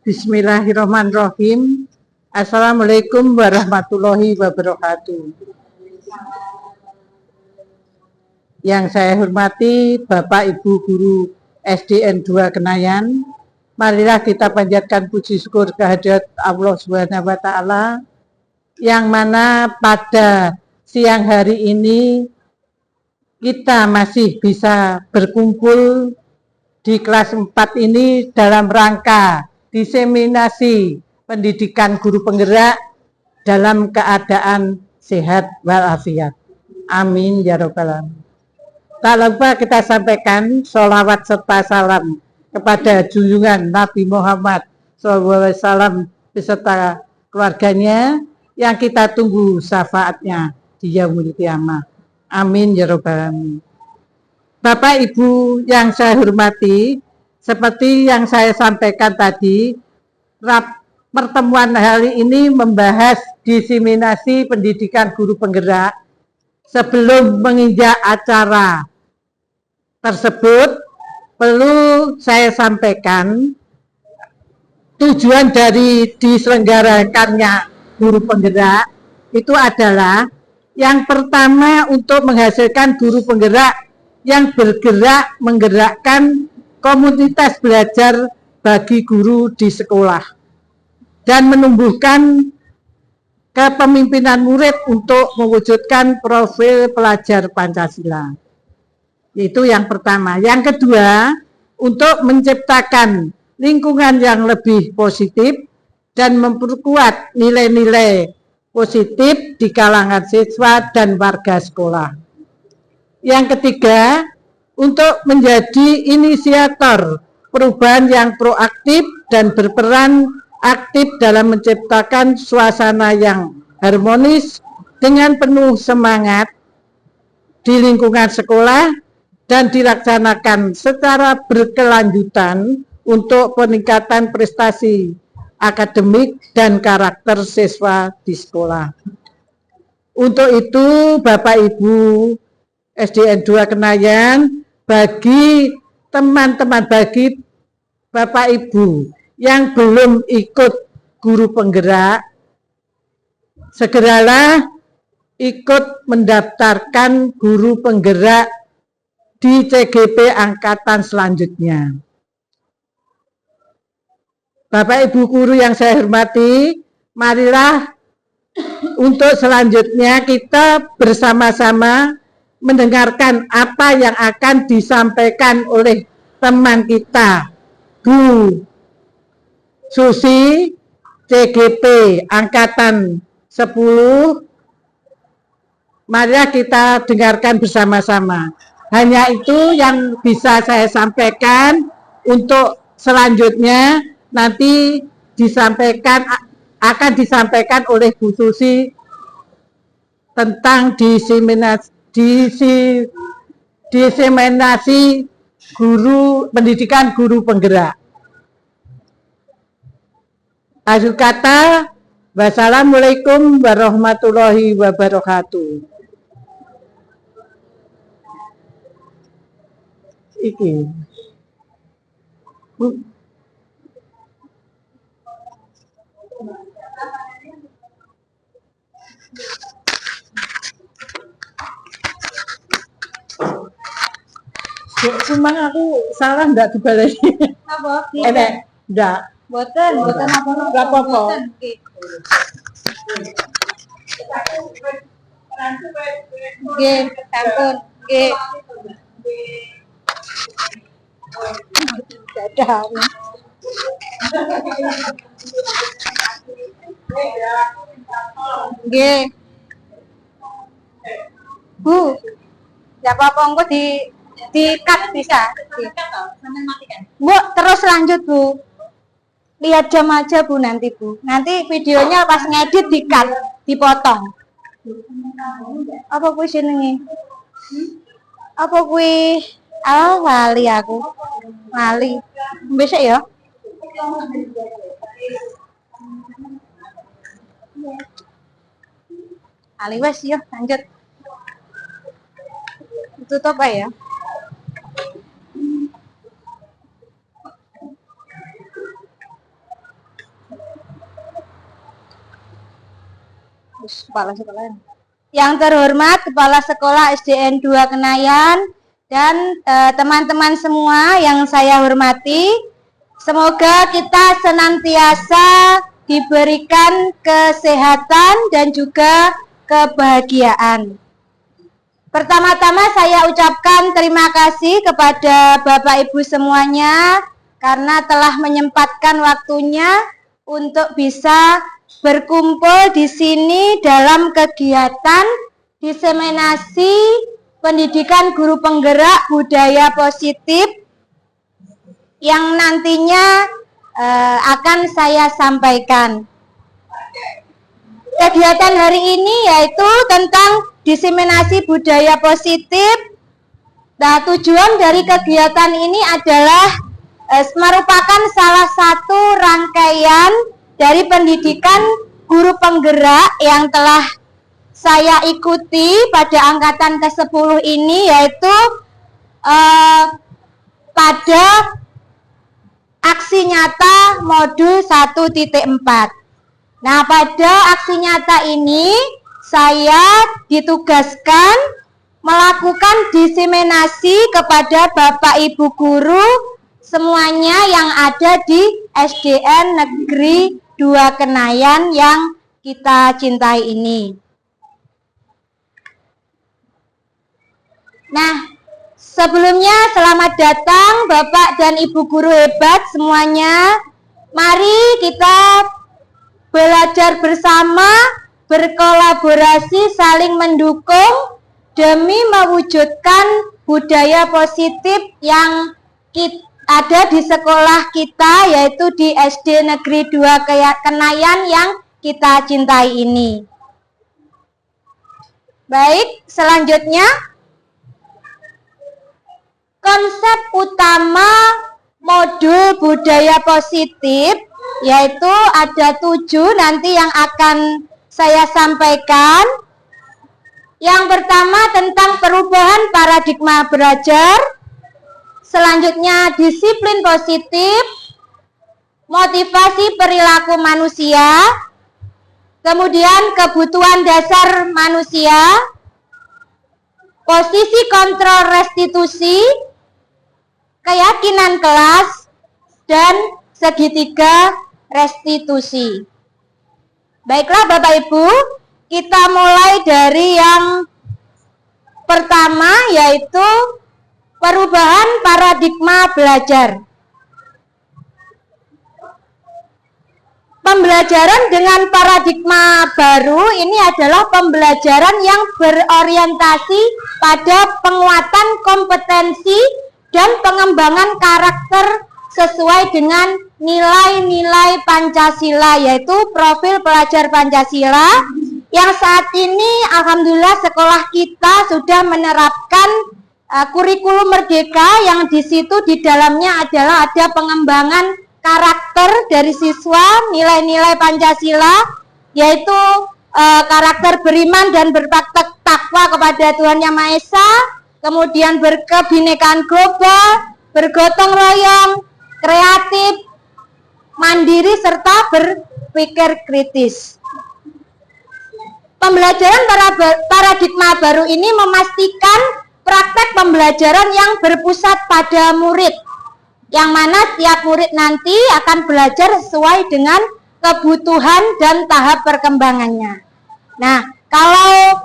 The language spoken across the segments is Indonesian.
Bismillahirrahmanirrahim. Assalamualaikum warahmatullahi wabarakatuh. Yang saya hormati Bapak Ibu Guru SDN 2 Kenayan, marilah kita panjatkan puji syukur kehadirat Allah Subhanahu wa Ta'ala, yang mana pada siang hari ini kita masih bisa berkumpul di kelas 4 ini dalam rangka diseminasi pendidikan guru penggerak dalam keadaan sehat walafiat. Amin ya rabbal alamin. Tak lupa kita sampaikan sholawat serta salam kepada junjungan Nabi Muhammad SAW beserta keluarganya yang kita tunggu syafaatnya di yaumul qiyamah. Amin ya rabbal alamin. Bapak Ibu yang saya hormati, seperti yang saya sampaikan tadi, pertemuan hari ini membahas diseminasi pendidikan guru penggerak. Sebelum menginjak acara tersebut, perlu saya sampaikan tujuan dari diselenggarakannya guru penggerak itu adalah yang pertama untuk menghasilkan guru penggerak yang bergerak menggerakkan komunitas belajar bagi guru di sekolah dan menumbuhkan kepemimpinan murid untuk mewujudkan profil pelajar Pancasila. Itu yang pertama. Yang kedua, untuk menciptakan lingkungan yang lebih positif dan memperkuat nilai-nilai positif di kalangan siswa dan warga sekolah. Yang ketiga, untuk menjadi inisiator perubahan yang proaktif dan berperan aktif dalam menciptakan suasana yang harmonis dengan penuh semangat di lingkungan sekolah dan dilaksanakan secara berkelanjutan untuk peningkatan prestasi akademik dan karakter siswa di sekolah. Untuk itu, Bapak Ibu SDN 2 Kenayan, bagi teman-teman, bagi Bapak Ibu yang belum ikut guru penggerak, segeralah ikut mendaftarkan guru penggerak di CGP angkatan selanjutnya. Bapak Ibu guru yang saya hormati, marilah untuk selanjutnya kita bersama-sama mendengarkan apa yang akan disampaikan oleh teman kita, Bu Susi, CGP Angkatan 10. Marilah kita dengarkan bersama-sama. Hanya itu yang bisa saya sampaikan. Untuk selanjutnya nanti akan disampaikan oleh Bu Susi tentang diseminasi guru pendidikan guru penggerak. Akhir kata, wassalamualaikum warahmatullahi wabarakatuh. Iki. Cuma aku salah enggak dibaleni. Apa? Enak, enggak. Boten apa-apa. Enggak apa-apa. Nggih, sampun. Nggih. Dadah. Nggih. Bu, enggak apa-apa engko di-cut bisa. Bu, terus lanjut, Bu. Lihat jam aja, Bu, nanti, Bu. Nanti videonya pas ngedit di-cut, dipotong. Apa Bu jenenge? Apa kuwi? Ah, lali aku. Lali. Besok ya. Lali wes yo, lanjut. Tutup aja ya. Kepala sekolah. Yang terhormat Kepala Sekolah SDN 2 Kenayan dan teman-teman semua yang saya hormati, semoga kita senantiasa diberikan kesehatan dan juga kebahagiaan. Pertama-tama saya ucapkan terima kasih kepada Bapak Ibu semuanya karena telah menyempatkan waktunya untuk bisa berkumpul di sini dalam kegiatan diseminasi pendidikan guru penggerak budaya positif yang nantinya akan saya sampaikan. Kegiatan hari ini yaitu tentang diseminasi budaya positif. Nah, tujuan dari kegiatan ini adalah merupakan salah satu rangkaian dari pendidikan guru penggerak yang telah saya ikuti pada angkatan ke-10 ini, yaitu pada aksi nyata modul 1.4. Nah, pada aksi nyata ini saya ditugaskan melakukan diseminasi kepada Bapak Ibu guru semuanya yang ada di SDN Negeri 2 Kenayan yang kita cintai ini. Nah, sebelumnya selamat datang Bapak dan Ibu guru hebat semuanya. Mari kita belajar bersama, berkolaborasi, saling mendukung demi mewujudkan budaya positif yang ada di sekolah kita, yaitu di SD Negeri 2 Kenayan yang kita cintai ini. Baik, selanjutnya konsep utama modul budaya positif yaitu ada 7 nanti yang akan saya sampaikan. Yang pertama tentang perubahan paradigma belajar, selanjutnya disiplin positif, motivasi perilaku manusia, kemudian kebutuhan dasar manusia, posisi kontrol restitusi, keyakinan kelas, dan segitiga restitusi. Baiklah Bapak Ibu, kita mulai dari yang pertama yaitu perubahan paradigma belajar. Pembelajaran dengan paradigma baru ini adalah pembelajaran yang berorientasi pada penguatan kompetensi dan pengembangan karakter sesuai dengan nilai-nilai Pancasila, yaitu profil pelajar Pancasila yang saat ini alhamdulillah sekolah kita sudah menerapkan kurikulum merdeka yang di situ di dalamnya adalah ada pengembangan karakter dari siswa, nilai-nilai Pancasila, yaitu karakter beriman dan bertakwa kepada Tuhan Yang Maha Esa, kemudian berkebinekaan global, bergotong royong, kreatif, mandiri, serta berpikir kritis. Pembelajaran paradigma baru ini memastikan praktek pembelajaran yang berpusat pada murid, yang mana setiap murid nanti akan belajar sesuai dengan kebutuhan dan tahap perkembangannya. Nah, kalau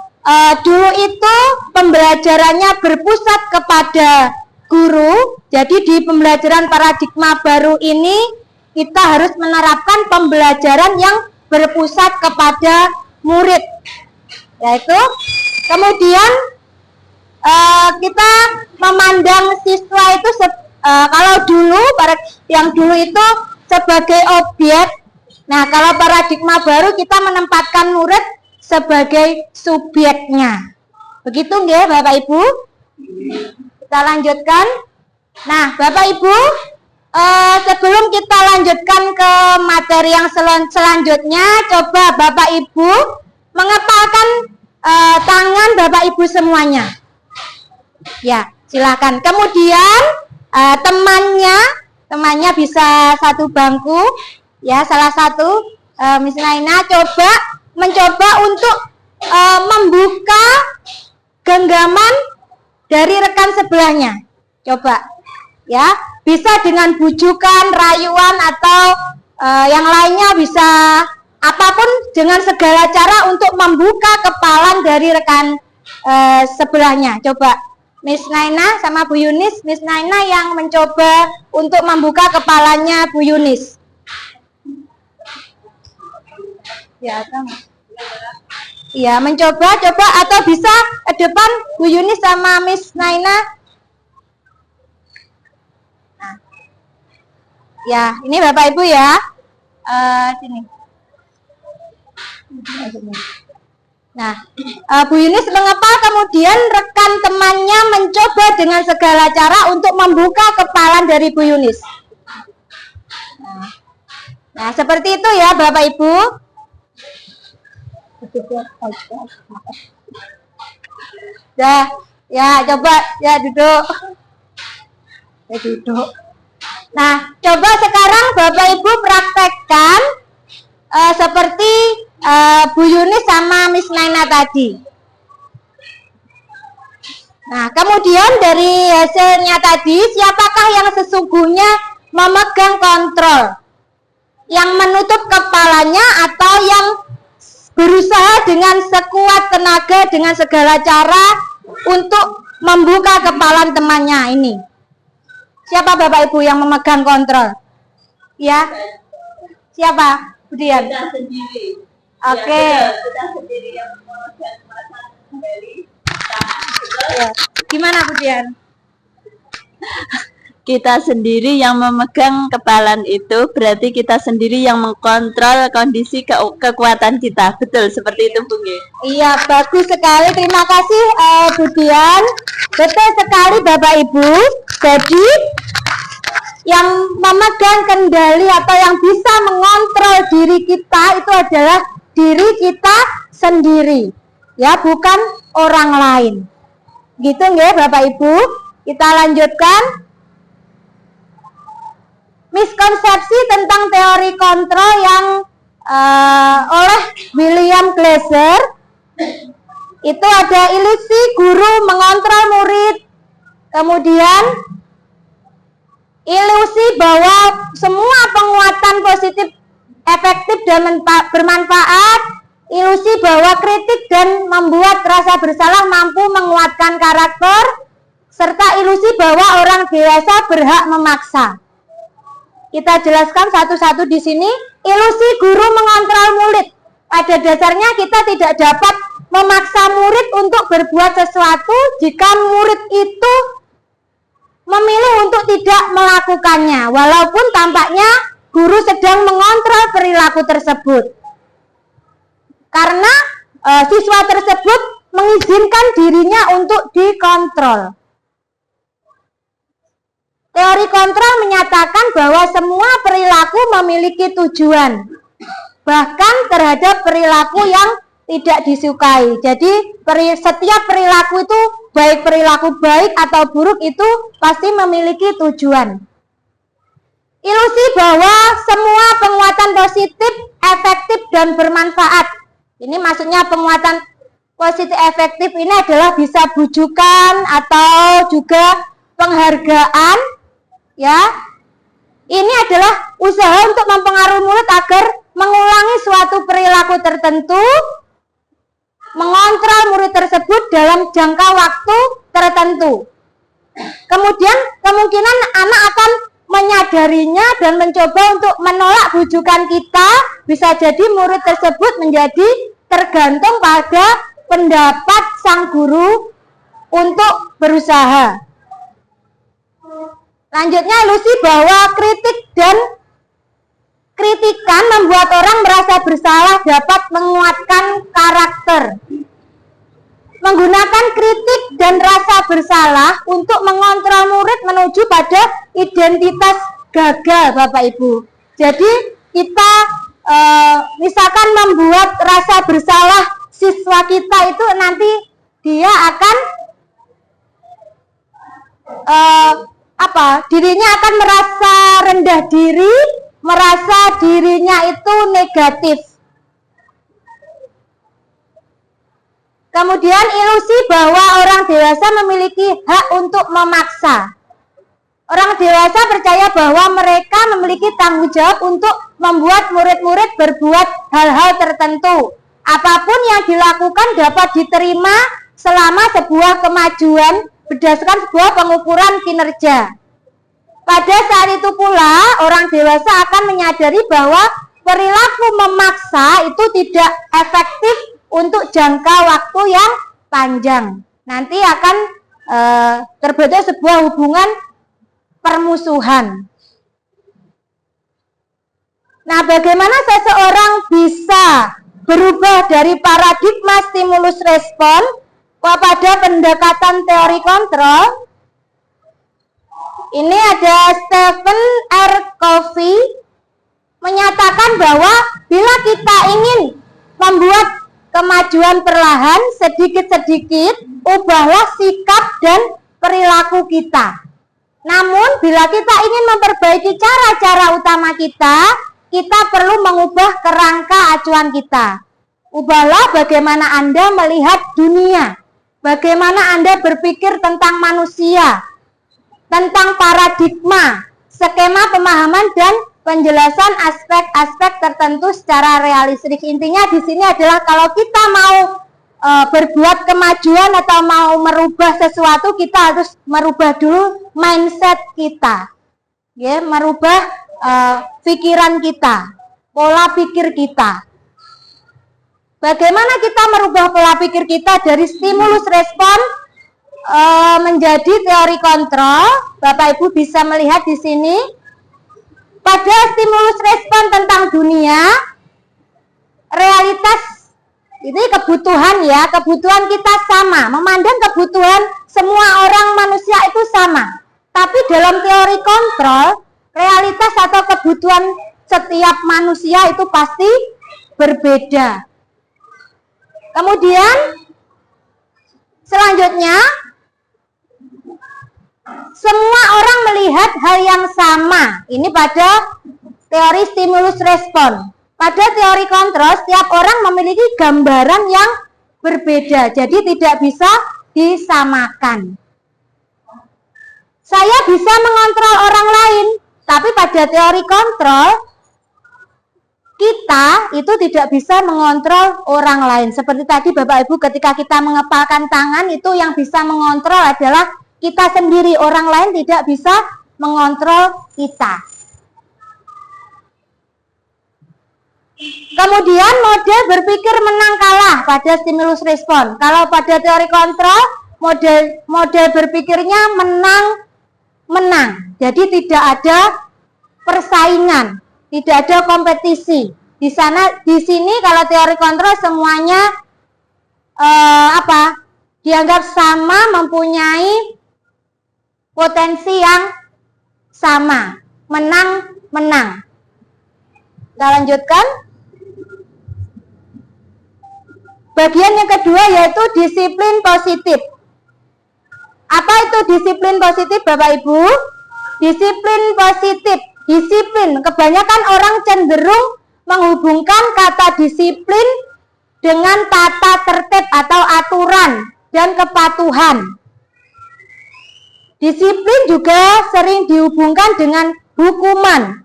dulu itu pembelajarannya berpusat kepada guru, jadi di pembelajaran paradigma baru ini kita harus menerapkan pembelajaran yang berpusat kepada murid, yaitu kemudian kita memandang siswa itu kalau dulu yang dulu itu sebagai objek. Nah, kalau paradigma baru kita menempatkan murid sebagai subjeknya. Begitu nggih Bapak Ibu? Kita lanjutkan. Nah, Bapak Ibu, sebelum kita lanjutkan ke materi yang selanjutnya, coba Bapak Ibu mengepalkan tangan Bapak Ibu semuanya. Ya, silakan. Kemudian temannya bisa satu bangku, ya, salah satu Miss Naina mencoba untuk membuka genggaman dari rekan sebelahnya. Coba, ya, bisa dengan bujukan, rayuan, atau yang lainnya, bisa apapun, dengan segala cara untuk membuka kepalan dari rekan sebelahnya. Coba Miss Naina sama Bu Yunis, Miss Naina yang mencoba untuk membuka kepalanya Bu Yunis. Ya, iya, mencoba atau bisa ke depan Bu Yunis sama Miss Naina. Nah, ya, ini Bapak Ibu ya. Sini. Nah, Bu Yunis mengepal, kemudian rekan temannya mencoba dengan segala cara untuk membuka kepalan dari Bu Yunis. Nah, seperti itu ya Bapak Ibu. Ya, coba ya duduk. Nah, coba sekarang Bapak Ibu praktekkan seperti Bu Yunis sama Miss Naina tadi. Nah, kemudian dari hasilnya tadi, siapakah yang sesungguhnya memegang kontrol? Yang menutup kepalanya atau yang berusaha dengan sekuat tenaga dengan segala cara untuk membuka kepalan temannya ini? Siapa Bapak Ibu yang memegang kontrol? Ya, siapa? Budian. Kita sendiri. Oke. Kita sendiri yang memegang perasaan kembali. Ya. Gimana Budian? Kita sendiri yang memegang kepalan itu berarti kita sendiri yang mengkontrol kondisi kekuatan kita. Betul seperti itu Bung. Iya, bagus sekali. Terima kasih Budian. Betul sekali Bapak Ibu. Jadi yang memegang kendali atau yang bisa mengontrol diri kita itu adalah diri kita sendiri. Ya, bukan orang lain. Gitu nggih Bapak Ibu? Kita lanjutkan. Miskonsepsi tentang teori kontrol yang oleh William Glasser itu ada ilusi guru mengontrol murid, kemudian ilusi bahwa semua penguatan positif efektif dan bermanfaat, ilusi bahwa kritik dan membuat rasa bersalah mampu menguatkan karakter, serta ilusi bahwa orang dewasa berhak memaksa. Kita jelaskan satu-satu di sini. Ilusi guru mengontrol murid. Pada dasarnya kita tidak dapat memaksa murid untuk berbuat sesuatu jika murid itu memilih untuk tidak melakukannya, walaupun tampaknya guru sedang mengontrol perilaku tersebut. Karena siswa tersebut mengizinkan dirinya untuk dikontrol. Teori kontrol menyatakan bahwa semua perilaku memiliki tujuan, bahkan terhadap perilaku yang tidak disukai. Jadi setiap perilaku itu, baik perilaku baik atau buruk, itu pasti memiliki tujuan. Ilusi bahwa semua penguatan positif, efektif, dan bermanfaat. Ini maksudnya penguatan positif efektif ini adalah bisa bujukan atau juga penghargaan. Ya, ini adalah usaha untuk mempengaruhi murid agar mengulangi suatu perilaku tertentu, mengontrol murid tersebut dalam jangka waktu tertentu. Kemudian kemungkinan anak akan menyadarinya dan mencoba untuk menolak bujukan kita. Bisa jadi murid tersebut menjadi tergantung pada pendapat sang guru untuk berusaha. Lanjutnya, ilusi bahwa kritik dan kritikan membuat orang merasa bersalah dapat menguatkan karakter. Menggunakan kritik dan rasa bersalah untuk mengontrol murid menuju pada identitas gagal, Bapak Ibu. Jadi kita misalkan membuat rasa bersalah siswa kita itu nanti dia akan dirinya akan merasa rendah diri, merasa dirinya itu negatif. Kemudian ilusi bahwa orang dewasa memiliki hak untuk memaksa. Orang dewasa percaya bahwa mereka memiliki tanggung jawab untuk membuat murid-murid berbuat hal-hal tertentu. Apapun yang dilakukan dapat diterima selama sebuah kemajuan berdasarkan sebuah pengukuran kinerja. Pada saat itu pula, orang dewasa akan menyadari bahwa perilaku memaksa itu tidak efektif untuk jangka waktu yang panjang. Nanti akan terbentuk sebuah hubungan permusuhan. Nah, bagaimana seseorang bisa berubah dari paradigma stimulus respon kepada pendekatan teori kontrol? Ini ada Stephen R. Covey menyatakan bahwa bila kita ingin membuat kemajuan perlahan sedikit-sedikit, ubahlah sikap dan perilaku kita. Namun bila kita ingin memperbaiki cara-cara utama kita perlu mengubah kerangka acuan kita. Ubahlah bagaimana Anda melihat dunia, bagaimana Anda berpikir tentang manusia, tentang paradigma, skema pemahaman dan penjelasan aspek-aspek tertentu secara realistis. Intinya di sini adalah kalau kita mau berbuat kemajuan atau mau merubah sesuatu, kita harus merubah dulu mindset kita, ya, merubah pikiran kita, pola pikir kita. Bagaimana kita merubah pola pikir kita dari stimulus respon menjadi teori kontrol? Bapak Ibu bisa melihat di sini. Pada stimulus respon tentang dunia, realitas ini kebutuhan, ya, kebutuhan kita sama, memandang kebutuhan semua orang manusia itu sama. Tapi dalam teori kontrol, realitas atau kebutuhan setiap manusia itu pasti berbeda. Kemudian selanjutnya, semua orang melihat hal yang sama. Ini pada teori stimulus respon. Pada teori kontrol, setiap orang memiliki gambaran yang berbeda, jadi tidak bisa disamakan. Saya bisa mengontrol orang lain, tapi pada teori kontrol, kita itu tidak bisa mengontrol orang lain. Seperti tadi Bapak Ibu, ketika kita mengepalkan tangan, itu yang bisa mengontrol adalah kita sendiri, orang lain tidak bisa mengontrol kita. Kemudian model berpikir menang kalah pada stimulus respon. Kalau pada teori kontrol, model berpikirnya menang. Jadi tidak ada persaingan, tidak ada kompetisi. Di sini kalau teori kontrol semuanya dianggap sama, mempunyai potensi yang sama, menang. Kita lanjutkan. Bagian yang kedua yaitu disiplin positif. Apa itu disiplin positif, Bapak Ibu? Disiplin positif, kebanyakan orang cenderung menghubungkan kata disiplin dengan tata tertib atau aturan dan kepatuhan. Disiplin juga sering dihubungkan dengan hukuman.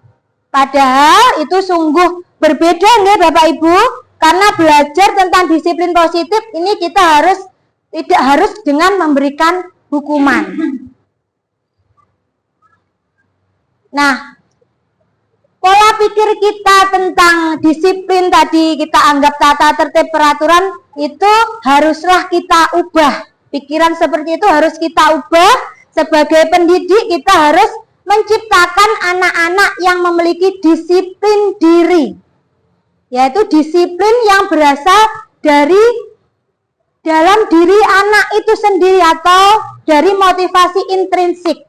Padahal itu sungguh berbeda nih Bapak Ibu, karena belajar tentang disiplin positif ini kita tidak harus dengan memberikan hukuman. Nah, pola pikir kita tentang disiplin tadi kita anggap tata tertib peraturan itu haruslah kita ubah. Pikiran seperti itu harus kita ubah. Sebagai pendidik kita harus menciptakan anak-anak yang memiliki disiplin diri, yaitu disiplin yang berasal dari dalam diri anak itu sendiri atau dari motivasi intrinsik,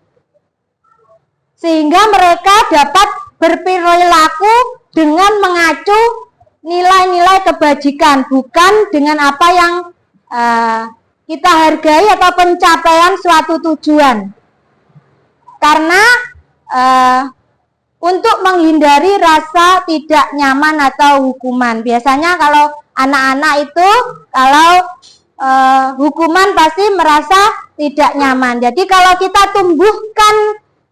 sehingga mereka dapat berperilaku dengan mengacu nilai-nilai kebajikan, bukan dengan apa yang kita hargai atau pencapaian suatu tujuan. Karena untuk menghindari rasa tidak nyaman atau hukuman. Biasanya kalau anak-anak itu kalau hukuman pasti merasa tidak nyaman. Jadi kalau kita tumbuhkan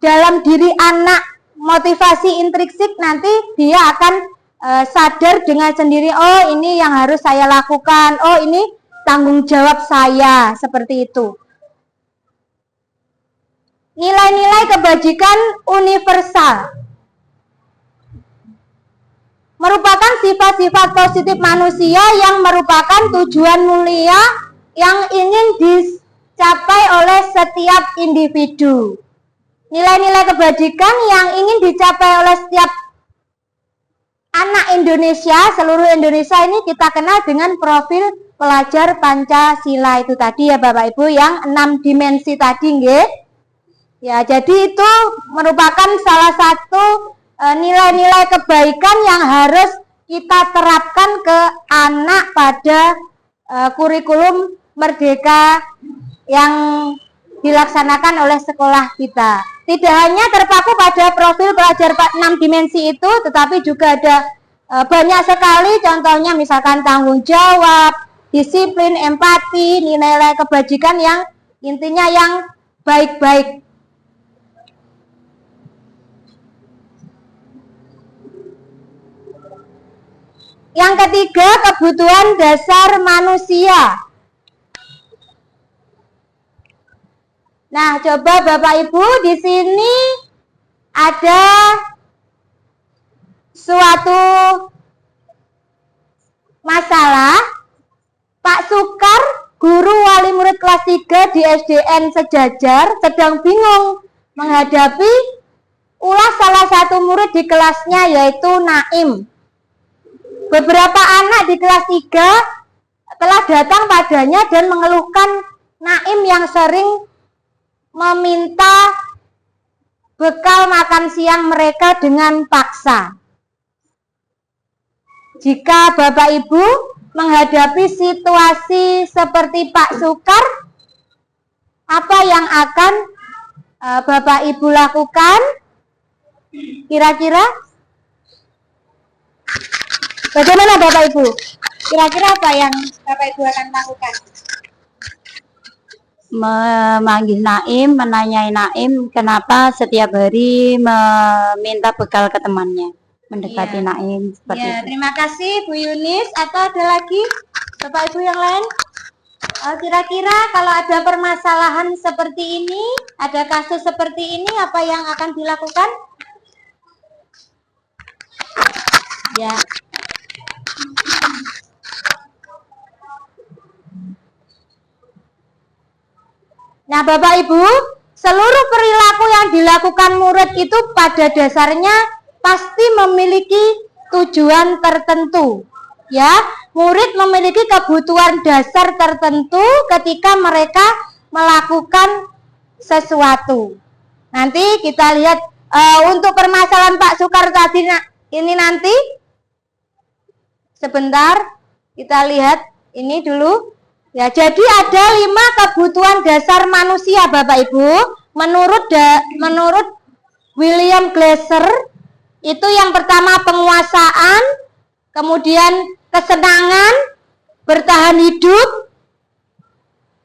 dalam diri anak motivasi intrinsik, nanti dia akan sadar dengan sendiri, oh ini yang harus saya lakukan, oh ini tanggung jawab saya, seperti itu. Nilai-nilai kebajikan universal merupakan sifat-sifat positif manusia yang merupakan tujuan mulia yang ingin dicapai oleh setiap individu. Nilai-nilai kebajikan yang ingin dicapai oleh setiap anak Indonesia, seluruh Indonesia ini kita kenal dengan profil pelajar Pancasila itu tadi ya Bapak Ibu, yang 6 dimensi tadi nggih. Ya, jadi itu merupakan salah satu nilai-nilai kebaikan yang harus kita terapkan ke anak pada kurikulum Merdeka yang dilaksanakan oleh sekolah kita. Tidak hanya terpaku pada profil pelajar 6 dimensi itu, tetapi juga ada banyak sekali contohnya, misalkan tanggung jawab, disiplin, empati, nilai-nilai kebajikan yang intinya yang baik-baik. Yang ketiga, kebutuhan dasar manusia. Nah, coba Bapak Ibu, di sini ada suatu masalah. Pak Sukar, guru wali murid kelas 3 di SDN Sejajar, sedang bingung menghadapi ulah salah satu murid di kelasnya, yaitu Naim. Beberapa anak di kelas 3 telah datang padanya dan mengeluhkan Naim yang sering meminta bekal makan siang mereka dengan paksa. Jika Bapak Ibu menghadapi situasi seperti Pak Sukar, apa yang akan Bapak Ibu lakukan? Kira-kira? Bagaimana Bapak Ibu? Kira-kira apa yang Bapak Ibu akan lakukan? Memanggil Naim, menanyai Naim kenapa setiap hari meminta bekal ke temannya, mendekati Naim seperti itu. Terima kasih Bu Yunis. Atau ada lagi Bapak Ibu yang lain? Kira-kira kalau ada permasalahan seperti ini, ada kasus seperti ini, apa yang akan dilakukan? Ya. Nah Bapak Ibu, seluruh perilaku yang dilakukan murid itu pada dasarnya pasti memiliki tujuan tertentu. Ya, murid memiliki kebutuhan dasar tertentu ketika mereka melakukan sesuatu. Nanti kita lihat untuk permasalahan Pak Sukar tadi ini nanti. Sebentar, kita lihat ini dulu. Ya, jadi ada 5 kebutuhan dasar manusia Bapak Ibu. Menurut William Glasser, itu yang pertama penguasaan, kemudian kesenangan, bertahan hidup,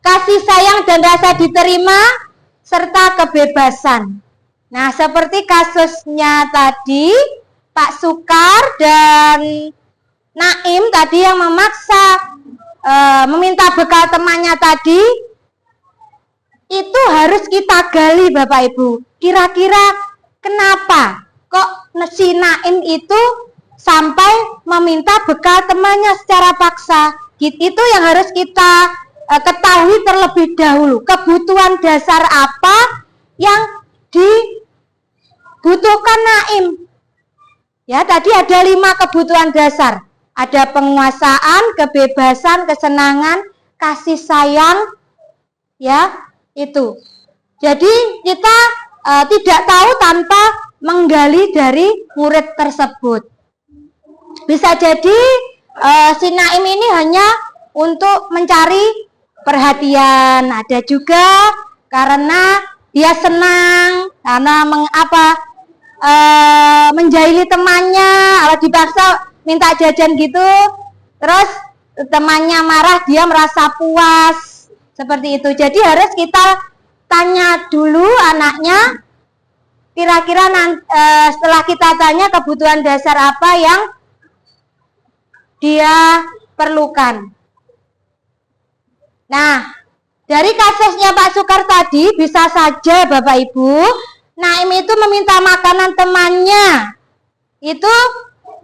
kasih sayang dan rasa diterima, serta kebebasan. Nah, seperti kasusnya tadi, Pak Sukar dan Naim tadi yang memaksa meminta bekal temannya tadi, itu harus kita gali Bapak Ibu. Kira-kira kenapa kok si Naim itu sampai meminta bekal temannya secara paksa? Itu yang harus kita ketahui terlebih dahulu. Kebutuhan dasar apa yang dibutuhkan Naim? Ya, tadi ada 5 kebutuhan dasar. Ada penguasaan, kebebasan, kesenangan, kasih sayang, ya, itu. Jadi kita tidak tahu tanpa menggali dari murid tersebut. Bisa jadi si Naim ini hanya untuk mencari perhatian, ada juga karena dia senang, karena menjahili temannya, kalau dipaksa minta jajan gitu, terus temannya marah, dia merasa puas, seperti itu. Jadi harus kita tanya dulu anaknya, kira-kira setelah kita tanya kebutuhan dasar apa yang dia perlukan. Nah, dari kasusnya Pak Sukar tadi, bisa saja Bapak Ibu, Naim itu meminta makanan temannya. Itu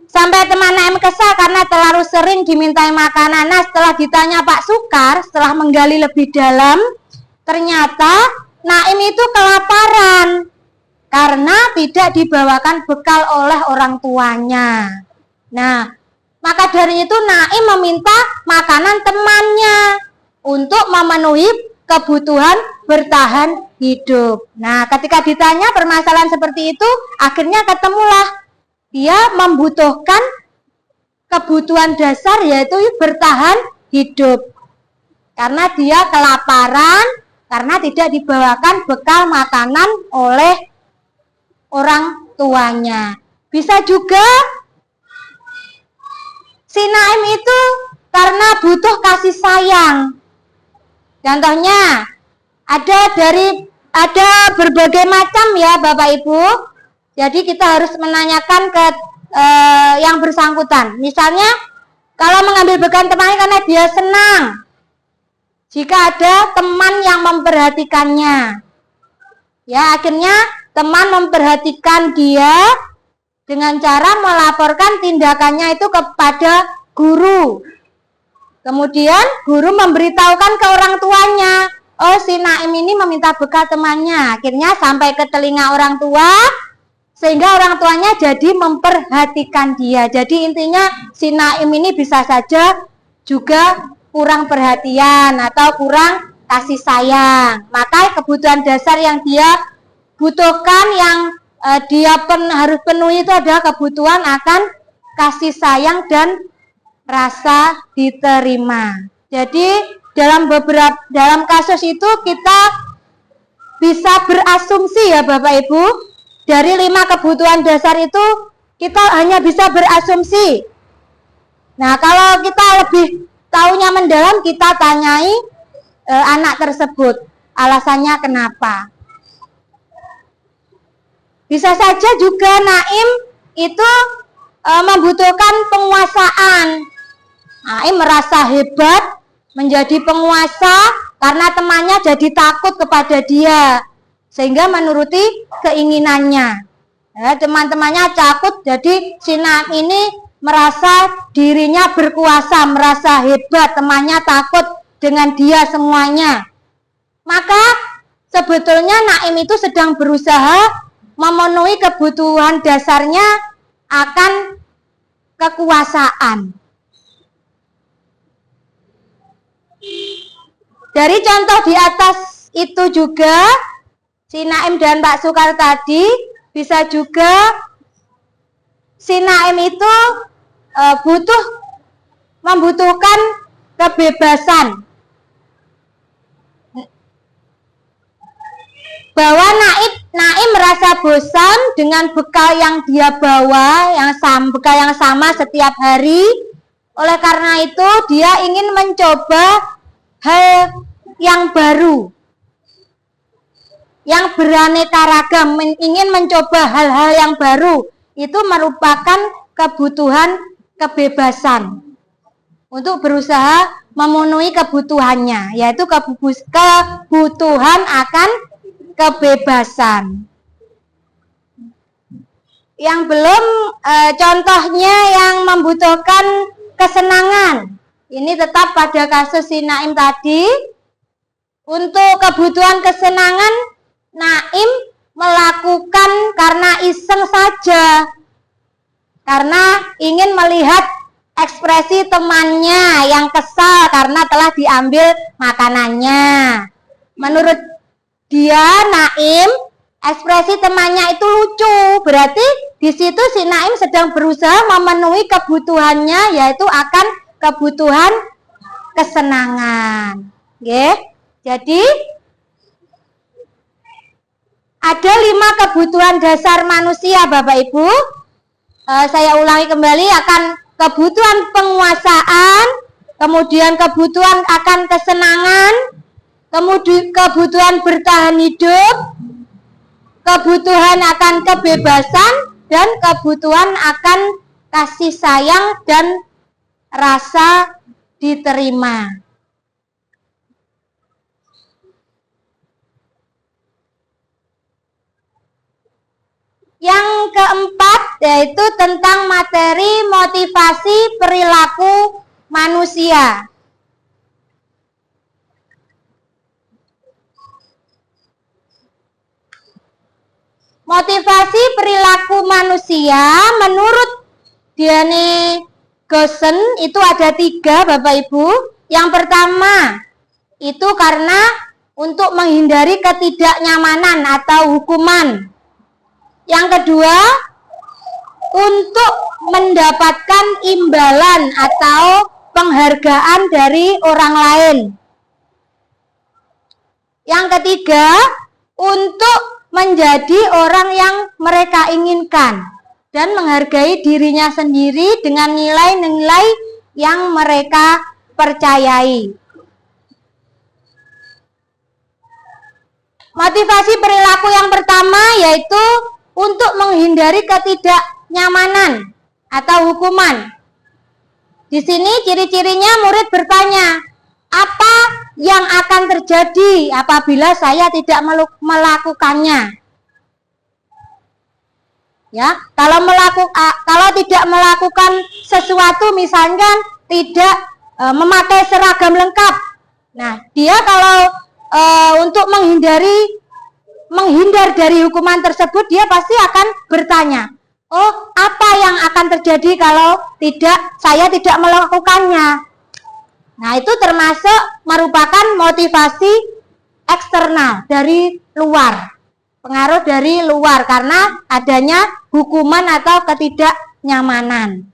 sampai teman Naim kesal karena terlalu sering dimintai makanan. Nah, setelah ditanya Pak Sukar, setelah menggali lebih dalam, ternyata Naim itu kelaparan karena tidak dibawakan bekal oleh orang tuanya. Nah, maka dari itu Naim meminta makanan temannya untuk memenuhi kebutuhan bertahan hidup. Nah, ketika ditanya permasalahan seperti itu, akhirnya ketemulah dia membutuhkan kebutuhan dasar, yaitu bertahan hidup. Karena dia kelaparan, karena tidak dibawakan bekal makanan oleh orang tuanya. Bisa juga si Naim itu karena butuh kasih sayang. Contohnya ada berbagai macam ya Bapak Ibu. Jadi kita harus menanyakan ke yang bersangkutan. Misalnya kalau mengambil bekal temannya karena dia senang, jika ada teman yang memperhatikannya, ya akhirnya teman memperhatikan dia dengan cara melaporkan tindakannya itu kepada guru. Kemudian guru memberitahukan ke orang tuanya, oh si Naim ini meminta bekal temannya. Akhirnya sampai ke telinga orang tua, sehingga orang tuanya jadi memperhatikan dia. Jadi intinya si Naim ini bisa saja juga kurang perhatian atau kurang kasih sayang. Maka kebutuhan dasar yang dia butuhkan, yang dia harus penuhi itu adalah kebutuhan akan kasih sayang dan rasa diterima. Jadi dalam kasus itu kita bisa berasumsi ya Bapak Ibu, dari 5 kebutuhan dasar itu kita hanya bisa berasumsi. Nah, kalau kita lebih tahunya mendalam, kita tanyai anak tersebut alasannya kenapa. Bisa saja juga Naim itu membutuhkan penguasaan. Naim merasa hebat, menjadi penguasa karena temannya jadi takut kepada dia, sehingga menuruti keinginannya. Ya, teman-temannya takut, jadi si Naim ini merasa dirinya berkuasa, merasa hebat, temannya takut dengan dia semuanya. Maka sebetulnya Naim itu sedang berusaha memenuhi kebutuhan dasarnya akan kekuasaan. Dari contoh di atas itu juga, si Naim dan Pak Sukar tadi, bisa juga si Naim itu membutuhkan kebebasan. Bahwa Naim merasa bosan dengan bekal yang dia bawa, bekal yang sama setiap hari. Oleh karena itu dia ingin mencoba hal yang baru, yang beraneka ragam, ingin mencoba hal-hal yang baru. Itu merupakan kebutuhan kebebasan untuk berusaha memenuhi kebutuhannya, yaitu kebutuhan akan kebebasan. Yang belum contohnya yang membutuhkan kesenangan. Ini tetap pada kasus si Naim tadi. Untuk kebutuhan kesenangan, Naim melakukan karena iseng saja, karena ingin melihat ekspresi temannya yang kesal karena telah diambil makanannya. Menurut dia, Naim, ekspresi temannya itu lucu. Berarti di situ si Naim sedang berusaha memenuhi kebutuhannya, yaitu akan kebutuhan kesenangan. Oke. Jadi ada 5 kebutuhan dasar manusia, Bapak Ibu. Saya ulangi kembali, akan kebutuhan penguasaan, kemudian kebutuhan akan kesenangan, kemudian kebutuhan bertahan hidup, kebutuhan akan kebebasan, dan kebutuhan akan kasih sayang dan rasa diterima. Yang keempat yaitu tentang materi motivasi perilaku manusia. Motivasi perilaku manusia menurut Diane Gosen itu ada 3, Bapak Ibu. Yang pertama itu karena untuk menghindari ketidaknyamanan atau hukuman. Yang kedua, untuk mendapatkan imbalan atau penghargaan dari orang lain. Yang ketiga, untuk menjadi orang yang mereka inginkan dan menghargai dirinya sendiri dengan nilai-nilai yang mereka percayai. Motivasi perilaku yang pertama yaitu untuk menghindari ketidaknyamanan atau hukuman. Di sini ciri-cirinya murid bertanya, apa yang akan terjadi apabila saya tidak melakukannya? Ya, kalau tidak melakukan sesuatu, misalkan tidak memakai seragam lengkap. Nah, dia kalau untuk menghindar dari hukuman tersebut, dia pasti akan bertanya, oh, apa yang akan terjadi kalau saya tidak melakukannya? Nah, itu termasuk merupakan motivasi eksternal dari luar, pengaruh dari luar karena adanya hukuman atau ketidaknyamanan.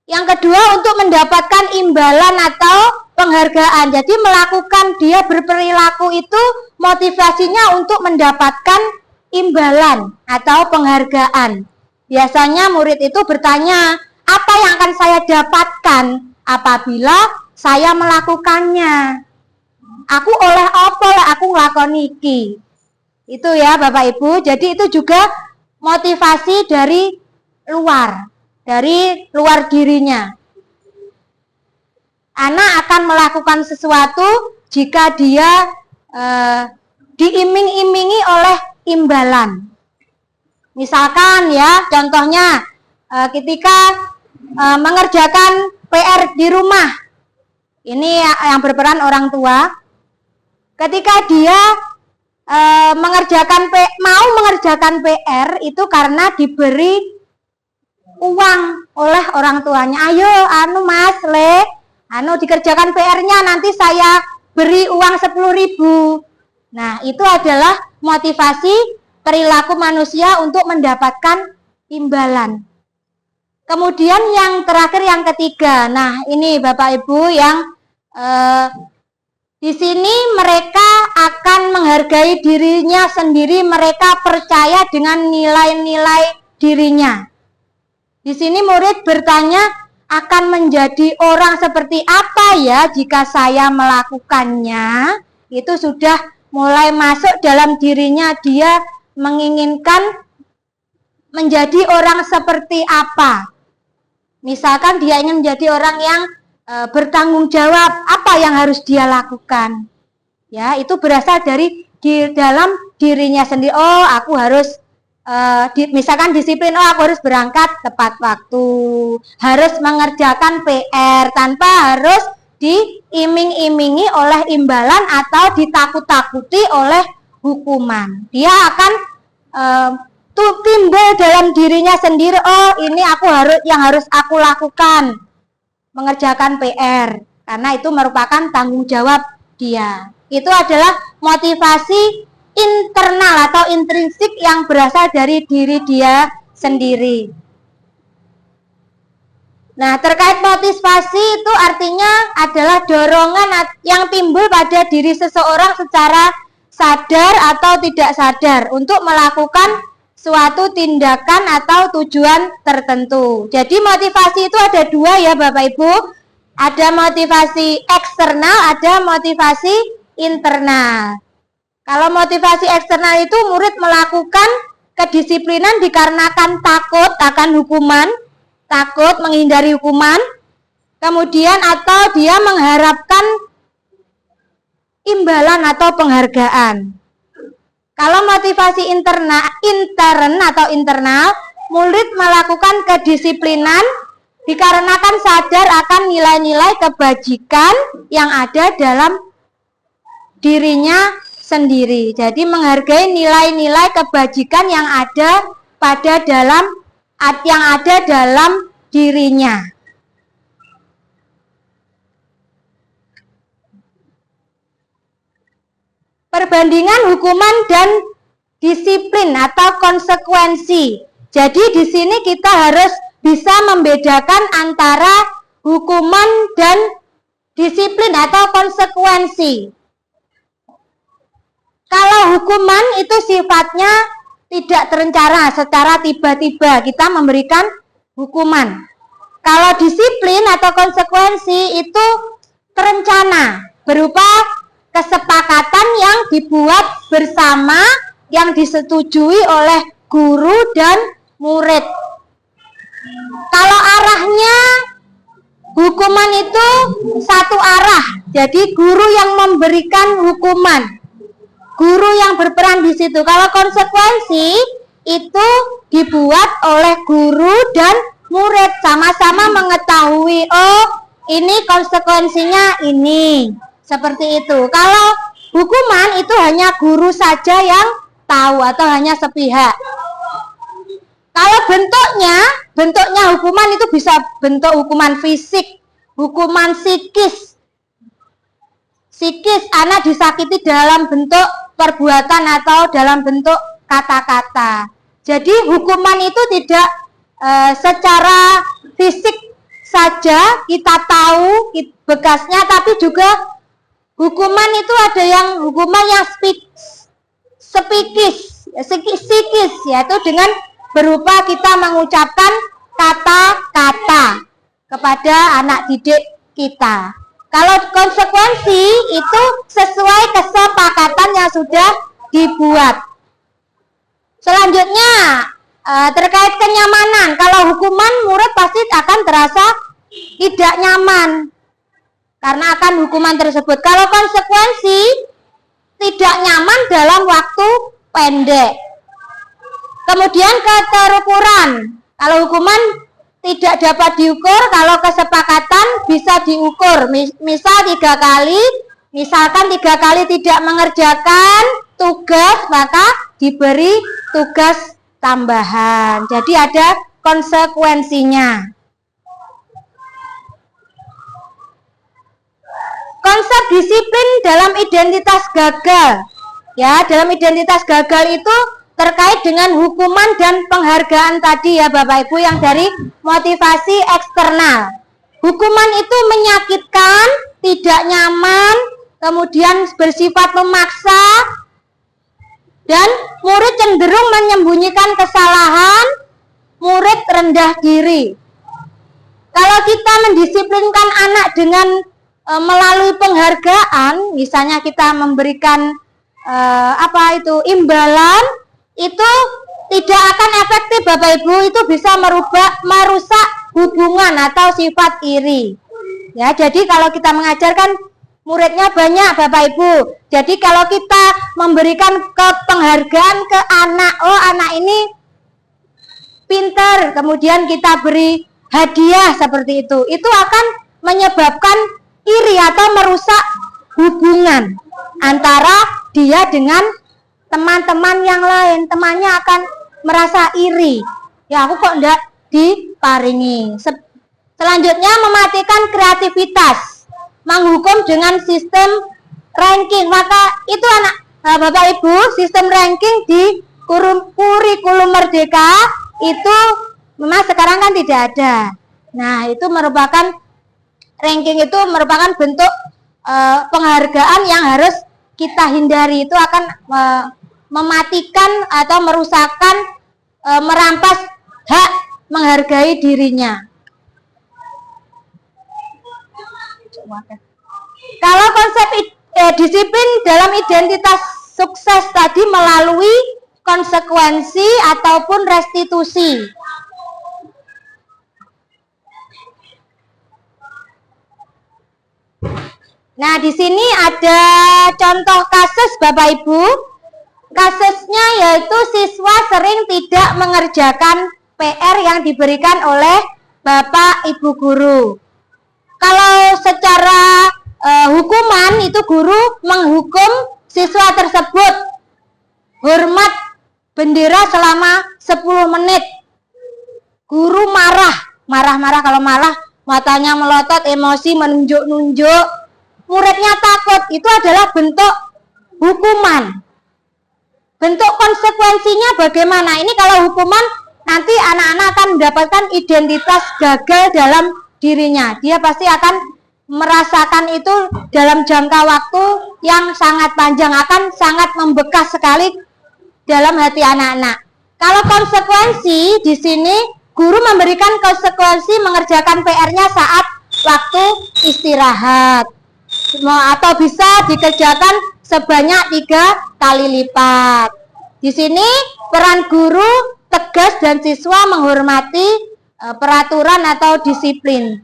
Yang kedua, untuk mendapatkan imbalan atau penghargaan. Jadi melakukan dia berperilaku itu motivasinya untuk mendapatkan imbalan atau penghargaan. Biasanya murid itu bertanya, apa yang akan saya dapatkan apabila saya melakukannya? Aku oleh apa lah aku nglakoni iki. Itu ya Bapak Ibu. Jadi itu juga motivasi dari luar dirinya. Anak akan melakukan sesuatu jika dia diiming-imingi oleh imbalan. Misalkan ya, contohnya ketika mengerjakan PR di rumah. Ini yang berperan orang tua. Ketika dia mau mengerjakan PR itu karena diberi uang oleh orang tuanya. Ayo, Mas, dikerjakan PR-nya, nanti saya beri uang 10.000. Nah, itu adalah motivasi perilaku manusia untuk mendapatkan imbalan. Kemudian yang terakhir, yang ketiga. Nah, ini Bapak Ibu yang di sini mereka akan menghargai dirinya sendiri, mereka percaya dengan nilai-nilai dirinya. Di sini murid bertanya, akan menjadi orang seperti apa ya jika saya melakukannya? Itu sudah mulai masuk dalam dirinya, dia menginginkan menjadi orang seperti apa. Misalkan dia ingin menjadi orang yang bertanggung jawab, apa yang harus dia lakukan? Ya, itu berasal dari di dalam dirinya sendiri. Oh, aku harus misalkan disiplin, oh aku harus berangkat tepat waktu, harus mengerjakan PR tanpa harus diiming-imingi oleh imbalan atau ditakut-takuti oleh hukuman. Dia akan timbul dalam dirinya sendiri, oh ini yang harus aku lakukan, mengerjakan PR, karena itu merupakan tanggung jawab dia. Itu adalah motivasi internal atau intrinsik yang berasal dari diri dia sendiri. Nah, terkait motivasi itu artinya adalah dorongan yang timbul pada diri seseorang secara sadar atau tidak sadar untuk melakukan suatu tindakan atau tujuan tertentu. Jadi motivasi itu ada dua ya Bapak Ibu. Ada motivasi eksternal, ada motivasi internal. Kalau motivasi eksternal itu murid melakukan kedisiplinan dikarenakan takut akan hukuman, takut menghindari hukuman, kemudian atau dia mengharapkan imbalan atau penghargaan. Kalau motivasi intern atau internal, murid melakukan kedisiplinan dikarenakan sadar akan nilai-nilai kebajikan yang ada dalam dirinya sendiri. Jadi menghargai nilai-nilai kebajikan yang ada dalam dirinya. Perbandingan hukuman dan disiplin atau konsekuensi. Jadi di sini kita harus bisa membedakan antara hukuman dan disiplin atau konsekuensi. Kalau hukuman itu sifatnya tidak terencana, secara tiba-tiba kita memberikan hukuman. Kalau disiplin atau konsekuensi itu terencana, berupa kesepakatan yang dibuat bersama, yang disetujui oleh guru dan murid. Kalau arahnya hukuman itu satu arah, jadi guru yang memberikan hukuman, guru yang berperan di situ. Kalau konsekuensi itu dibuat oleh guru dan murid, sama-sama mengetahui, oh ini konsekuensinya ini, seperti itu. Kalau hukuman itu hanya guru saja yang tahu atau hanya sepihak. Kalau bentuknya hukuman itu bisa bentuk hukuman fisik, hukuman psikis, anak disakiti dalam bentuk perbuatan atau dalam bentuk kata-kata. Jadi hukuman itu tidak secara fisik saja kita tahu bekasnya, tapi juga hukuman itu ada yang hukuman yang psikis, yaitu dengan berupa kita mengucapkan kata-kata kepada anak didik kita. Kalau konsekuensi itu sesuai kesepakatan yang sudah dibuat. Selanjutnya terkait kenyamanan. Kalau hukuman, murid pasti akan terasa tidak nyaman karena akan hukuman tersebut. Kalau konsekuensi tidak nyaman dalam waktu pendek. Kemudian keterukuran. Kalau hukuman tidak dapat diukur, kalau kesepakatan bisa diukur. Misalkan 3 kali tidak mengerjakan tugas, maka diberi tugas tambahan. Jadi ada konsekuensinya. Konsep disiplin dalam identitas gagal. Ya, dalam identitas gagal itu terkait dengan hukuman dan penghargaan tadi ya Bapak Ibu, yang dari motivasi eksternal. Hukuman itu menyakitkan, tidak nyaman, kemudian bersifat memaksa, dan murid cenderung menyembunyikan kesalahan, murid rendah diri. Kalau kita mendisiplinkan anak dengan melalui penghargaan, misalnya kita memberikan imbalan, itu tidak akan efektif Bapak Ibu, itu bisa merusak hubungan atau sifat iri. Ya, jadi kalau kita mengajarkan muridnya banyak Bapak Ibu. Jadi kalau kita memberikan penghargaan ke anak, oh anak ini pintar, kemudian kita beri hadiah seperti itu akan menyebabkan iri atau merusak hubungan antara dia dengan teman-teman yang lain. Temannya akan merasa iri. Ya aku kok enggak diparingi. Selanjutnya mematikan kreativitas, menghukum dengan sistem ranking. Maka itu Bapak Ibu, sistem ranking di kurikulum Merdeka itu memang sekarang kan tidak ada. Nah, itu merupakan ranking, itu merupakan bentuk penghargaan yang harus kita hindari. Itu akan mematikan atau merusakkan, merampas hak menghargai dirinya. Kalau konsep disiplin dalam identitas sukses tadi melalui konsekuensi ataupun restitusi. Nah, di sini ada contoh kasus Bapak Ibu. Kasusnya yaitu siswa sering tidak mengerjakan PR yang diberikan oleh Bapak Ibu guru. Kalau secara hukuman itu guru menghukum siswa tersebut hormat bendera selama 10 menit. Guru marah-marah, kalau marah matanya melotot, emosi, menunjuk-nunjuk, muridnya takut. Itu adalah bentuk hukuman. Bentuk konsekuensinya bagaimana? Ini kalau hukuman, nanti anak-anak akan mendapatkan identitas gagal dalam dirinya. Dia pasti akan merasakan itu dalam jangka waktu yang sangat panjang, akan sangat membekas sekali dalam hati anak-anak. Kalau konsekuensi di sini, guru memberikan konsekuensi mengerjakan PR-nya saat waktu istirahat, atau bisa dikerjakan sebanyak 3 kali lipat. Di sini peran guru tegas dan siswa menghormati peraturan atau disiplin.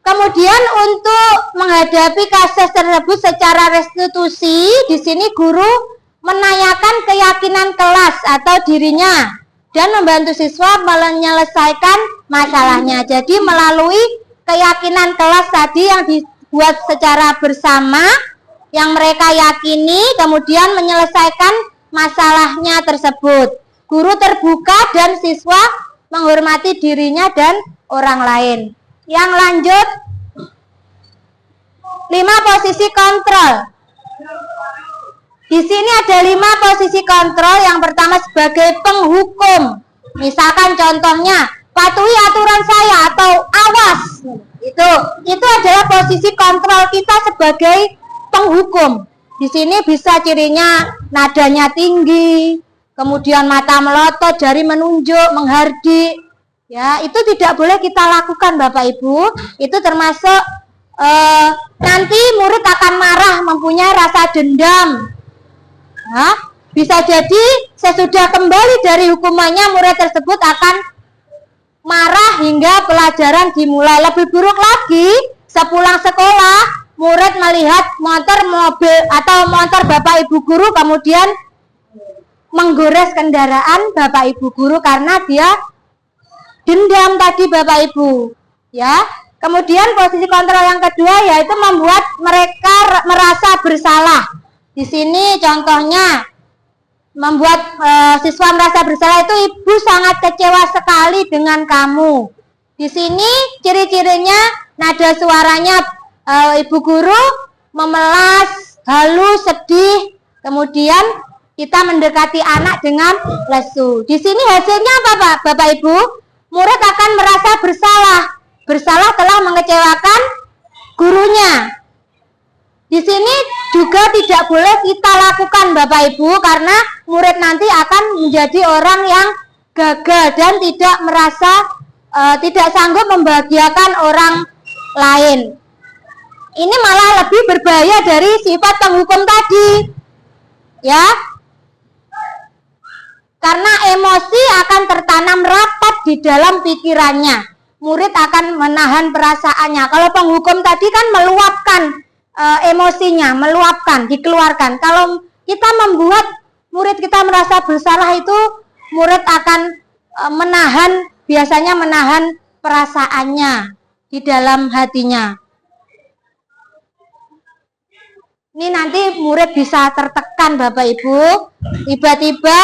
Kemudian untuk menghadapi kasus tersebut secara restitusi, di sini guru menanyakan keyakinan kelas atau dirinya dan membantu siswa menyelesaikan masalahnya. Jadi melalui keyakinan kelas tadi yang dibuat secara bersama, yang mereka yakini, kemudian menyelesaikan masalahnya tersebut. Guru terbuka dan siswa menghormati dirinya dan orang lain. Yang lanjut, 5 posisi kontrol. Di sini ada 5 posisi kontrol. Yang pertama sebagai penghukum. Misalkan contohnya, patuhi aturan saya atau awas. Itu adalah posisi kontrol kita sebagai penghukum. Di sini bisa cirinya nadanya tinggi, kemudian mata melotot, jari menunjuk, menghardik. Ya, itu tidak boleh kita lakukan Bapak Ibu. Itu termasuk nanti murid akan marah, mempunyai rasa dendam. Nah, bisa jadi sesudah kembali dari hukumannya, murid tersebut akan marah hingga pelajaran dimulai. Lebih buruk lagi, sepulang sekolah, murid melihat mobil atau motor Bapak Ibu guru, kemudian menggores kendaraan Bapak Ibu guru karena dia dendam tadi Bapak Ibu. Ya. Kemudian posisi kontrol yang kedua yaitu membuat mereka merasa bersalah. Di sini contohnya membuat siswa merasa bersalah itu, ibu sangat kecewa sekali dengan kamu. Di sini ciri-cirinya nada suaranya ibu guru memelas, halus, sedih. Kemudian kita mendekati anak dengan lesu. Di sini hasilnya apa Bapak Ibu? Murid akan merasa bersalah telah mengecewakan gurunya. Di sini juga tidak boleh kita lakukan Bapak Ibu, karena murid nanti akan menjadi orang yang gagal dan tidak merasa tidak sanggup membahagiakan orang lain. Ini malah lebih berbahaya dari sifat penghukum tadi. Ya. Karena emosi akan tertanam rapat di dalam pikirannya. Murid akan menahan perasaannya. Kalau penghukum tadi kan meluapkan emosinya, meluapkan, dikeluarkan. Kalau kita membuat murid kita merasa bersalah, itu murid akan biasanya menahan perasaannya di dalam hatinya. Ini nanti murid bisa tertekan Bapak Ibu. Tiba-tiba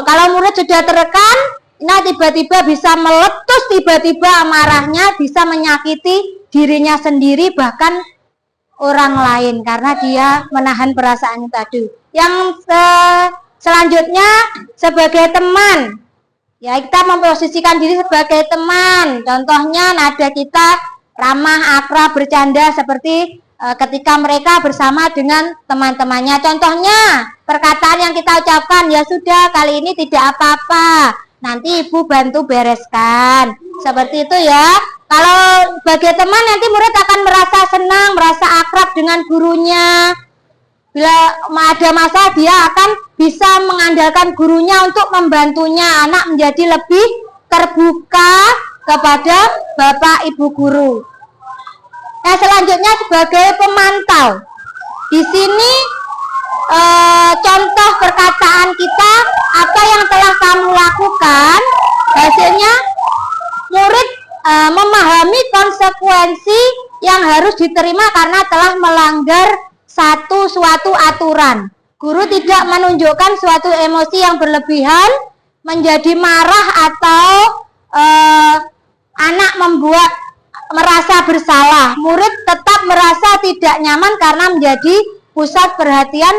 kalau murid sudah tertekan, nah tiba-tiba bisa meletus, tiba-tiba amarahnya bisa menyakiti dirinya sendiri bahkan orang lain karena dia menahan perasaannya tadi. Yang selanjutnya sebagai teman. Ya, kita memposisikan diri sebagai teman. Contohnya nada kita ramah, akrab, bercanda seperti ketika mereka bersama dengan teman-temannya. Contohnya, perkataan yang kita ucapkan, ya sudah, kali ini tidak apa-apa. Nanti ibu bantu bereskan. Seperti itu ya. Kalau sebagai teman nanti murid akan merasa senang, merasa akrab dengan gurunya. Bila ada masalah dia akan bisa mengandalkan gurunya untuk membantunya. Anak menjadi lebih terbuka kepada bapak ibu guru. Nah, selanjutnya sebagai pemantau. Di sini contoh perkataan kita, apa yang telah kamu lakukan, hasilnya murid memahami konsekuensi yang harus diterima karena telah melanggar suatu aturan. Guru tidak menunjukkan suatu emosi yang berlebihan, menjadi marah atau anak merasa bersalah. Murid tetap merasa tidak nyaman karena menjadi pusat perhatian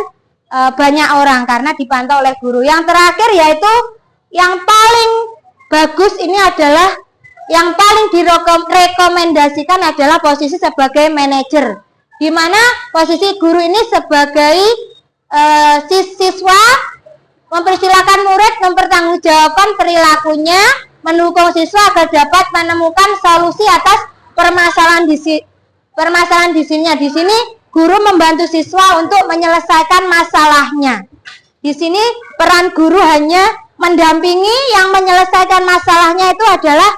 banyak orang karena dipantau oleh guru. Yang terakhir yaitu yang paling bagus ini adalah yang paling direkomendasikan adalah posisi sebagai manajer, di mana posisi guru ini sebagai siswa mempersilahkan murid mempertanggungjawabkan perilakunya, mendukung siswa agar dapat menemukan solusi atas permasalahan di sini. Di sini guru membantu siswa untuk menyelesaikan masalahnya. Di sini peran guru hanya mendampingi, yang menyelesaikan masalahnya itu adalah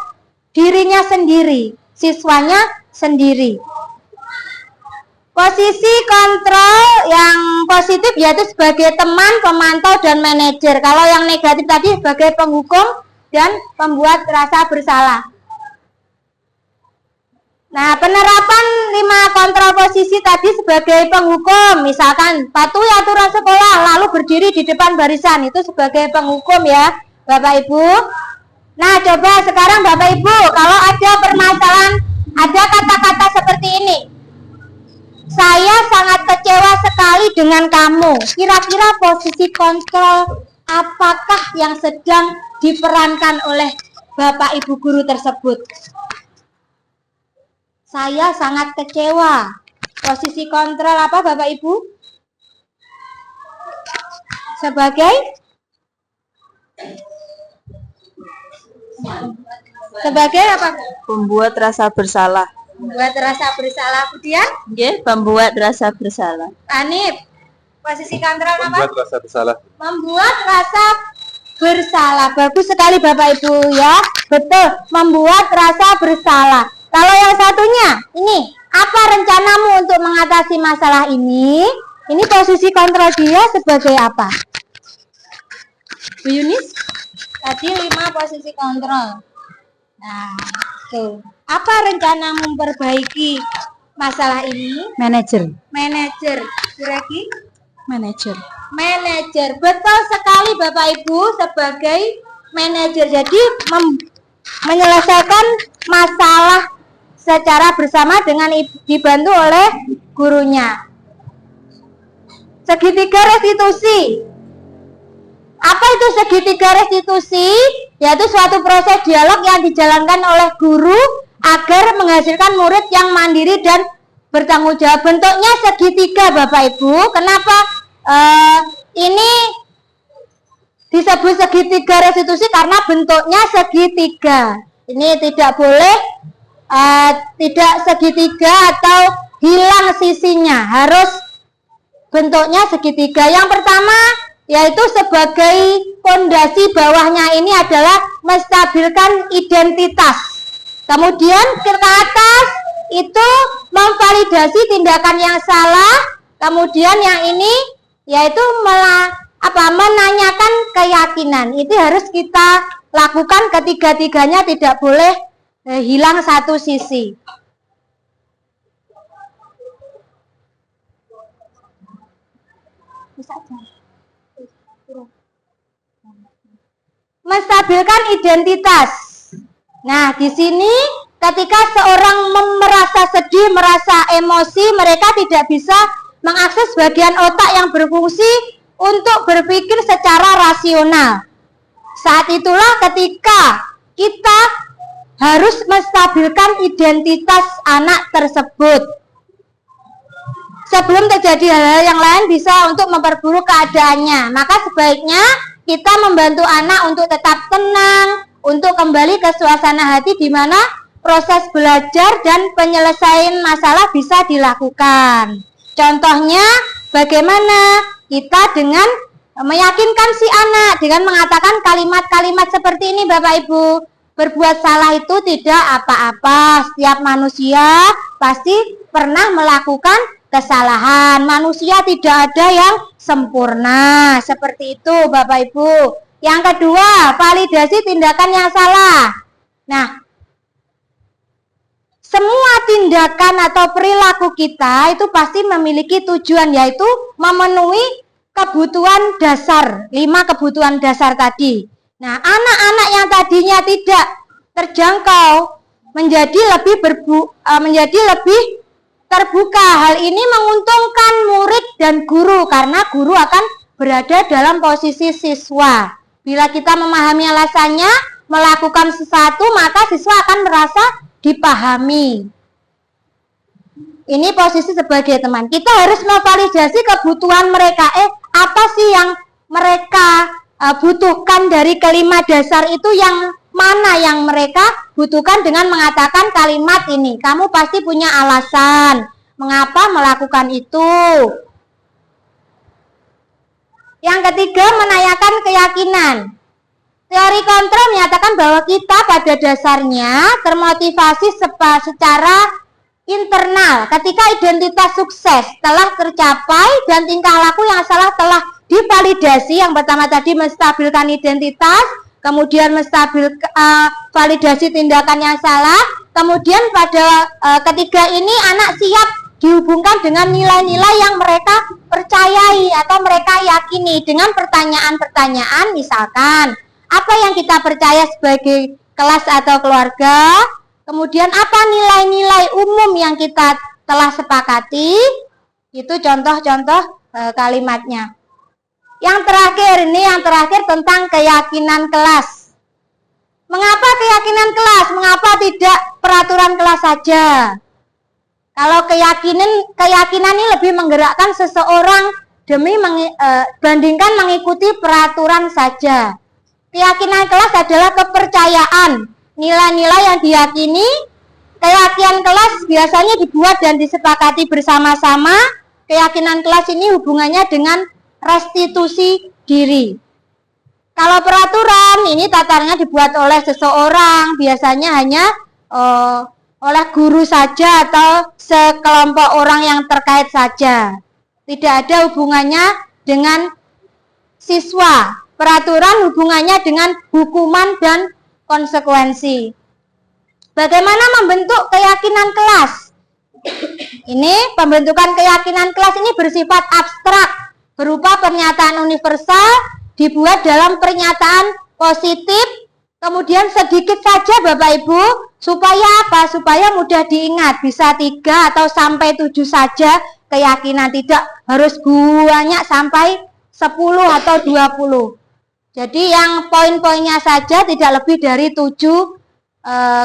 dirinya sendiri, siswanya sendiri. Posisi kontrol yang positif yaitu sebagai teman, pemantau, dan manajer. Kalau yang negatif tadi sebagai penghukum dan pembuat rasa bersalah. Nah, penerapan 5 kontrol posisi tadi sebagai penghukum, misalkan patuhi aturan sekolah, lalu berdiri di depan barisan, itu sebagai penghukum ya, Bapak Ibu. Nah, coba sekarang Bapak Ibu, kalau ada permasalahan, ada kata-kata seperti ini. Saya sangat kecewa sekali dengan kamu. Kira-kira posisi kontrol apakah yang sedang diperankan oleh Bapak Ibu guru tersebut? Saya sangat kecewa. Posisi kontrol apa Bapak Ibu? Sebagai apa? Pembuat rasa bersalah. Membuat rasa bersalah. Kemudian? Pembuat rasa bersalah. Anip, posisi kontrol apa? Membuat rasa bersalah. Membuat rasa bersalah. Bagus sekali Bapak Ibu ya. Betul, membuat rasa bersalah. Kalau yang satunya, ini, apa rencanamu untuk mengatasi masalah ini? Ini posisi kontrol dia sebagai apa? Bu Yunis? Tadi 5 posisi kontrol. Nah, tuh. Apa rencana memperbaiki masalah ini? Manajer. Manajer. Lagi? Manajer. Manajer. Betul sekali Bapak Ibu sebagai manajer. Jadi menyelesaikan masalah secara bersama dengan dibantu oleh gurunya. Segitiga restitusi. Apa itu segitiga restitusi? Yaitu suatu proses dialog yang dijalankan oleh guru agar menghasilkan murid yang mandiri dan bertanggung jawab. Bentuknya segitiga Bapak Ibu. Kenapa ini disebut segitiga restitusi? Karena bentuknya segitiga. Ini tidak boleh tidak segitiga atau hilang sisinya. Harus bentuknya segitiga. Yang pertama yaitu sebagai fondasi bawahnya ini adalah menstabilkan identitas. Kemudian ke atas itu memvalidasi tindakan yang salah. Kemudian yang ini yaitu menanyakan keyakinan. Itu harus kita lakukan ketiga-tiganya, tidak boleh hilang satu sisi. Menstabilkan identitas. Nah, di sini ketika seorang merasa sedih, merasa emosi, mereka tidak bisa mengakses bagian otak yang berfungsi untuk berpikir secara rasional. Saat itulah ketika kita harus menstabilkan identitas anak tersebut. Sebelum terjadi hal-hal yang lain bisa untuk memperburuk keadaannya, maka sebaiknya kita membantu anak untuk tetap tenang, untuk kembali ke suasana hati di mana proses belajar dan penyelesaian masalah bisa dilakukan. Contohnya, bagaimana kita dengan meyakinkan si anak dengan mengatakan kalimat-kalimat seperti ini, Bapak Ibu. Berbuat salah itu tidak apa-apa. Setiap manusia pasti pernah melakukan kesalahan. Manusia tidak ada yang sempurna. Seperti itu, Bapak Ibu. Yang kedua, validasi tindakan yang salah. Nah, semua tindakan atau perilaku kita itu pasti memiliki tujuan, yaitu memenuhi kebutuhan dasar, 5 kebutuhan dasar tadi. Nah, anak-anak yang tadinya tidak terjangkau menjadi lebih terbuka. Hal ini menguntungkan murid dan guru karena guru akan berada dalam posisi siswa. Bila kita memahami alasannya, melakukan sesuatu, maka siswa akan merasa dipahami. Ini posisi sebagai teman. Kita harus memvalidasi kebutuhan mereka. Apa sih yang mereka butuhkan dari kalimat dasar itu, yang mana yang mereka butuhkan dengan mengatakan kalimat ini. Kamu pasti punya alasan mengapa melakukan itu. Yang ketiga, menanyakan keyakinan. Teori kontrol menyatakan bahwa kita pada dasarnya termotivasi secara internal ketika identitas sukses telah tercapai dan tingkah laku yang salah telah divalidasi. Yang pertama tadi menstabilkan identitas, kemudian validasi tindakan yang salah, kemudian pada ketiga ini anak siap dihubungkan dengan nilai-nilai yang mereka percayai atau mereka yakini dengan pertanyaan-pertanyaan, misalkan apa yang kita percaya sebagai kelas atau keluarga, kemudian apa nilai-nilai umum yang kita telah sepakati. Itu contoh-contoh kalimatnya. Yang terakhir tentang keyakinan kelas. Mengapa keyakinan kelas? Mengapa tidak peraturan kelas saja? Kalau keyakinan ini lebih menggerakkan seseorang bandingkan mengikuti peraturan saja. Keyakinan kelas adalah kepercayaan, nilai-nilai yang diyakini. Keyakinan kelas biasanya dibuat dan disepakati bersama-sama. Keyakinan kelas ini hubungannya dengan restitusi diri. Kalau peraturan ini tatarannya dibuat oleh seseorang, biasanya hanya oleh guru saja atau sekelompok orang yang terkait saja. Tidak ada hubungannya dengan siswa. Peraturan hubungannya dengan hukuman dan konsekuensi. Bagaimana membentuk keyakinan kelas? Ini pembentukan keyakinan kelas ini bersifat abstrak, berupa pernyataan universal, dibuat dalam pernyataan positif, kemudian sedikit saja Bapak Ibu, supaya apa? Supaya mudah diingat, bisa 3 atau sampai 7 saja keyakinan, tidak harus banyak sampai 10 atau 20. Jadi yang poin-poinnya saja tidak lebih dari 7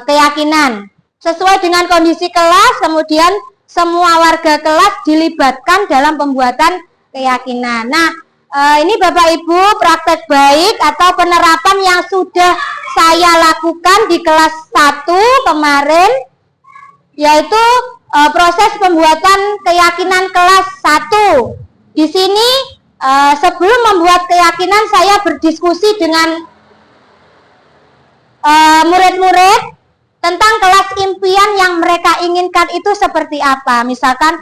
keyakinan. Sesuai dengan kondisi kelas, kemudian semua warga kelas dilibatkan dalam pembuatan keyakinan. Nah, ini Bapak Ibu praktek baik atau penerapan yang sudah saya lakukan di kelas 1 kemarin, yaitu proses pembuatan keyakinan kelas 1. Di sini sebelum membuat keyakinan saya berdiskusi dengan murid-murid tentang kelas impian yang mereka inginkan itu seperti apa. Misalkan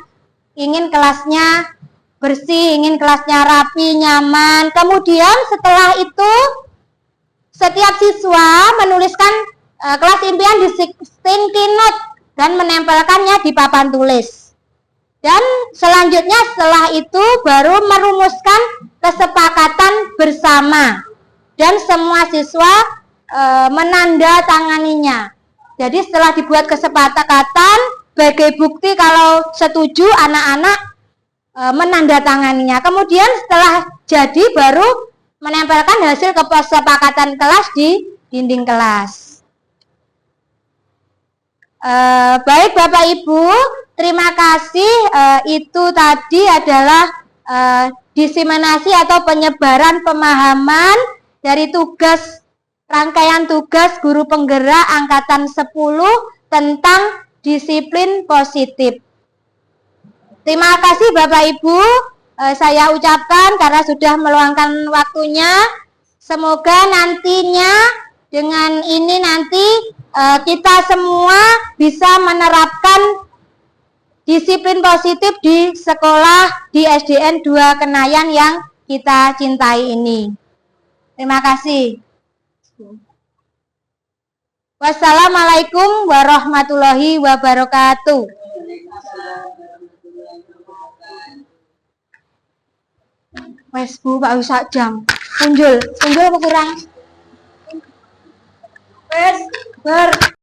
ingin kelasnya bersih, ingin kelasnya rapi, nyaman. Kemudian setelah itu setiap siswa menuliskan kelas impian di sticky note dan menempelkannya di papan tulis. Dan selanjutnya setelah itu baru merumuskan kesepakatan bersama dan semua siswa menandatanganinya. Jadi setelah dibuat kesepakatan sebagai bukti kalau setuju, anak-anak menandatanganinya. Kemudian setelah jadi baru menempelkan hasil kesepakatan kelas di dinding kelas. Baik Bapak Ibu, terima kasih. Itu tadi adalah diseminasi atau penyebaran pemahaman dari rangkaian tugas guru penggerak angkatan 10 tentang disiplin positif. Terima kasih Bapak Ibu, saya ucapkan karena sudah meluangkan waktunya. Semoga nantinya dengan ini nanti kita semua bisa menerapkan disiplin positif di sekolah di SDN 2 Kenayan yang kita cintai ini. Terima kasih. Wassalamualaikum warahmatullahi wabarakatuh. Wes Bu, Pak sak jam. Punjul apa kurang? Wes, ber.